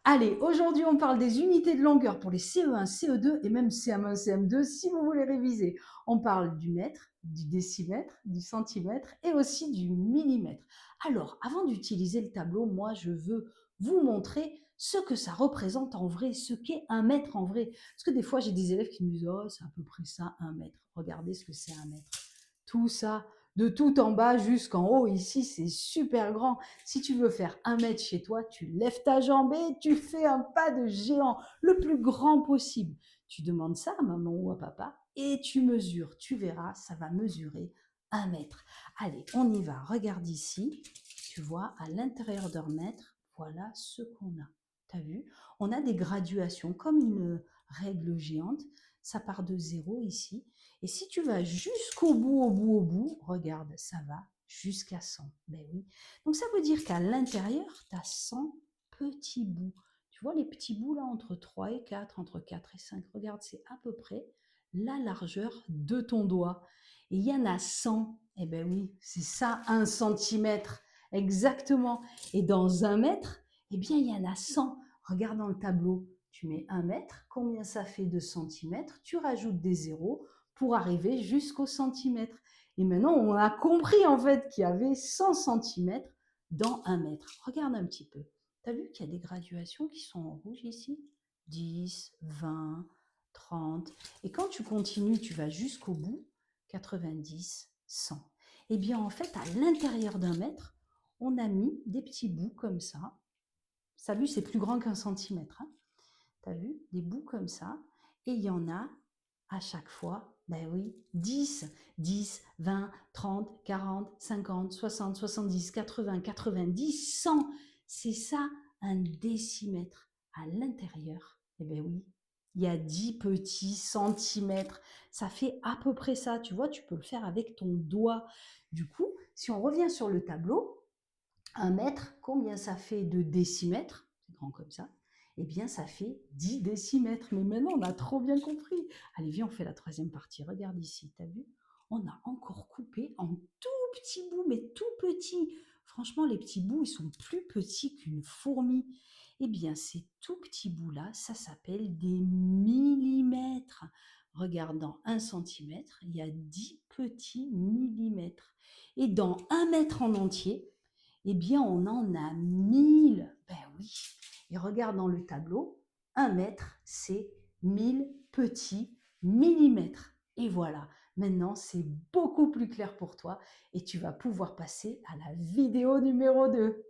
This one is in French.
Allez, aujourd'hui, on parle des unités de longueur pour les CE1, CE2 et même CM1, CM2 si vous voulez réviser. On parle du mètre, du décimètre, du centimètre et aussi du millimètre. Alors, avant d'utiliser le tableau, moi, je veux vous montrer ce que ça représente en vrai, ce qu'est un mètre en vrai. Parce que des fois, j'ai des élèves qui me disent: «Oh, c'est à peu près ça, un mètre». Regardez ce que c'est un mètre. Tout ça, de tout en bas jusqu'en haut, ici, c'est super grand. Si tu veux faire 1 mètre chez toi, tu lèves ta jambe et tu fais un pas de géant, le plus grand possible. Tu demandes ça à maman ou à papa et tu mesures. Tu verras, ça va mesurer 1 mètre. Allez, on y va. Regarde ici. Tu vois, à l'intérieur d'un mètre, voilà ce qu'on a. Tu as vu? On a des graduations comme une règle géante. Ça part de 0 ici. Et si tu vas jusqu'au bout, au bout, au bout, regarde, ça va jusqu'à 100. Ben oui. Donc ça veut dire qu'à l'intérieur, tu as 100 petits bouts. Tu vois les petits bouts là entre 3 et 4, entre 4 et 5. Regarde, c'est à peu près la largeur de ton doigt. Et il y en a 100. Eh ben oui, c'est ça, 1 centimètre. Exactement. Et dans 1 mètre, eh bien, il y en a 100. Regarde dans le tableau. Tu mets 1 mètre, combien ça fait de centimètres? Tu rajoutes des zéros pour arriver jusqu'au centimètre. Et maintenant, on a compris en fait qu'il y avait 100 centimètres dans 1 mètre. Regarde un petit peu. Tu as vu qu'il y a des graduations qui sont en rouge ici? 10, 20, 30. Et quand tu continues, tu vas jusqu'au bout, 90, 100. Eh bien, en fait, à l'intérieur d'1 mètre, on a mis des petits bouts comme ça. Ça, vu, c'est plus grand qu'1 centimètre. Hein. Tu as vu? Des bouts comme ça. Et il y en a à chaque fois, ben oui, 10, 10, 20, 30, 40, 50, 60, 70, 80, 90, 100. C'est ça un décimètre. À l'intérieur, eh ben oui, il y a 10 petits centimètres. Ça fait à peu près ça. Tu vois, tu peux le faire avec ton doigt. Du coup, si on revient sur le tableau, 1 mètre, combien ça fait de décimètres? C'est grand comme ça. Eh bien, ça fait 10 décimètres. Mais maintenant, on a trop bien compris. Allez, viens, on fait la troisième partie. Regarde ici, t'as vu? On a encore coupé en tout petits bouts, mais tout petits. Franchement, les petits bouts, ils sont plus petits qu'une fourmi. Eh bien, ces tout petits bouts-là, ça s'appelle des millimètres. Regarde, dans 1 centimètre, il y a 10 petits millimètres. Et dans 1 mètre en entier, eh bien, on en a 1000. Ben oui. Et regarde dans le tableau, 1 mètre, c'est 1000 petits millimètres. Et voilà, maintenant, c'est beaucoup plus clair pour toi et tu vas pouvoir passer à la vidéo numéro 2.